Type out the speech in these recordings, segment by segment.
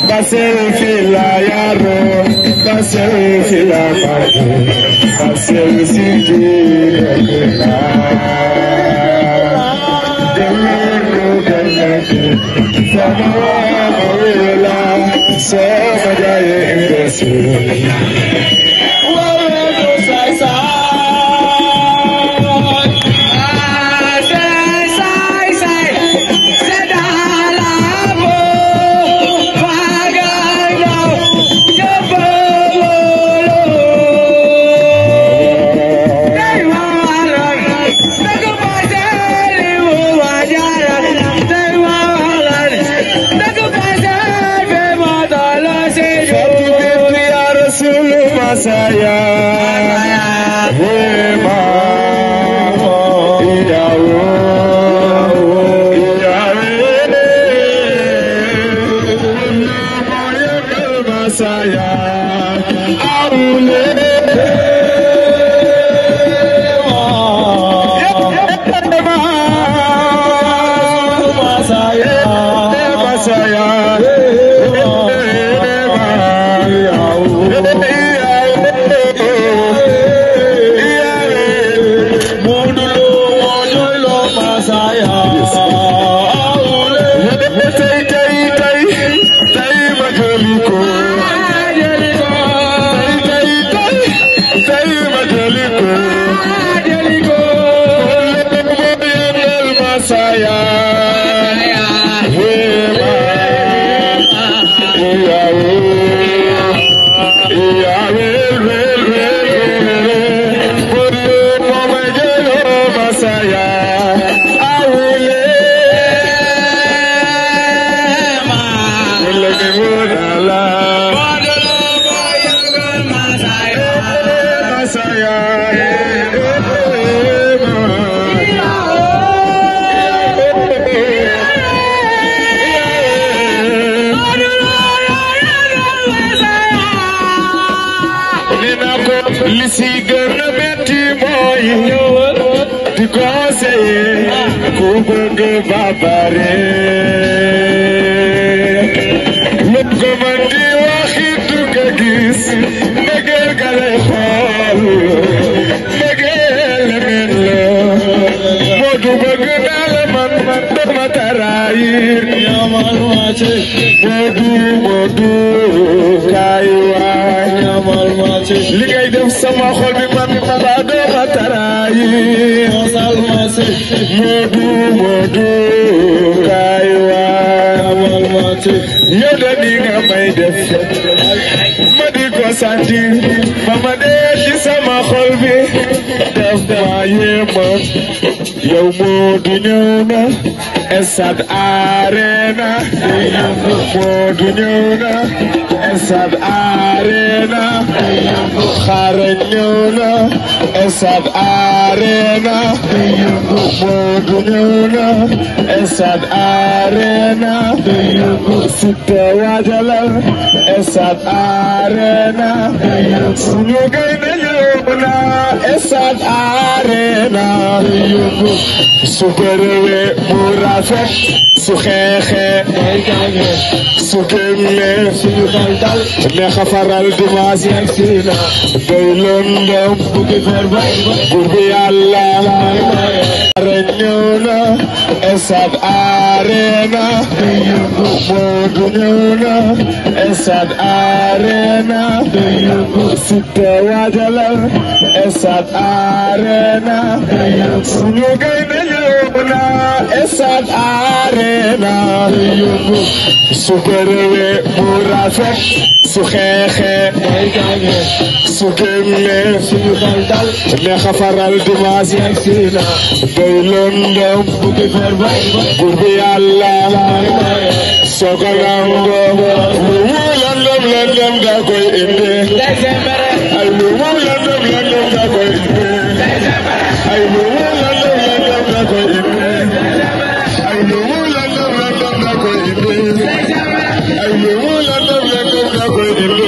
Passer fila yaro, passer fila padu, passer sijira. Demenu demenu, sama moela, sama jaya industri. Saya hema iyawo iyawe saya awule Babare Lokomandi waxitu ka gis Megel gale xol Megel men la Modu bëgg na la man dama tarayir Yamal wace Modu kay waay Yamal wace li ngay def sama xol bi man ba dama tarayir Mosal wace Modu kay waay Yamal wace yow da di nga may def ma di ko santi ba ma dee ci sama xol bi def ma yéema yow Modu ñëw na Stade Arena Modu ñëw na Stade Arena Xarañ ñëw na Stade Arena Modu ñëw na Stade Arena Siteu waajalal Stade Arena suñu gaynde ñëw na Stade Arena su bërëwee mu rafet su xeexee su génnee neex a faral dimanche day lëndëm buur bi Yàlla Xarañ ñëw na Stade Arena Modu ñëw na Stade Arena Siteu waajalal Esat Arena, suñu gaynde ñëw na Esat Arena, su bërëwee mu rafet su xeexee day gaañe su génnee suñu xel dal neex a faral dimanche sina day lëndëm buur bi Yàlla soo ko nangoo lu mu lëndëm da koy indi ay lu mu lëndëm da koy indi ay lu mu lëndëm da koy indi ay lu mu lëndëm da koy indi ay lu mu lëndëm da koy indi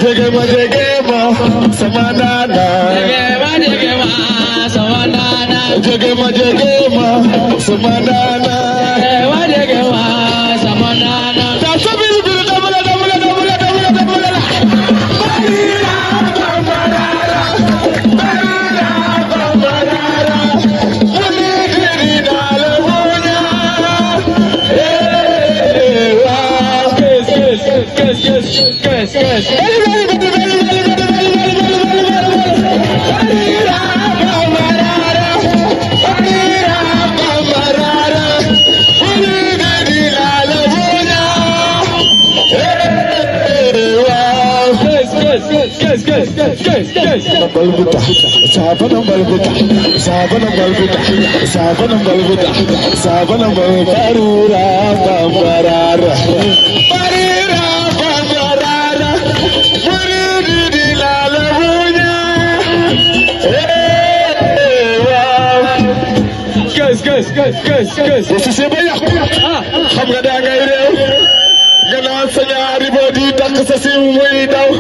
Jagema, Samanana. Jagema, Samanana. Jagema, Samanana. Jagema, Samanana. That's a little bit of double. Yes. Você se vai xam nga da ngay rew gannaaw sa ñaari bodi tak sa si muy daw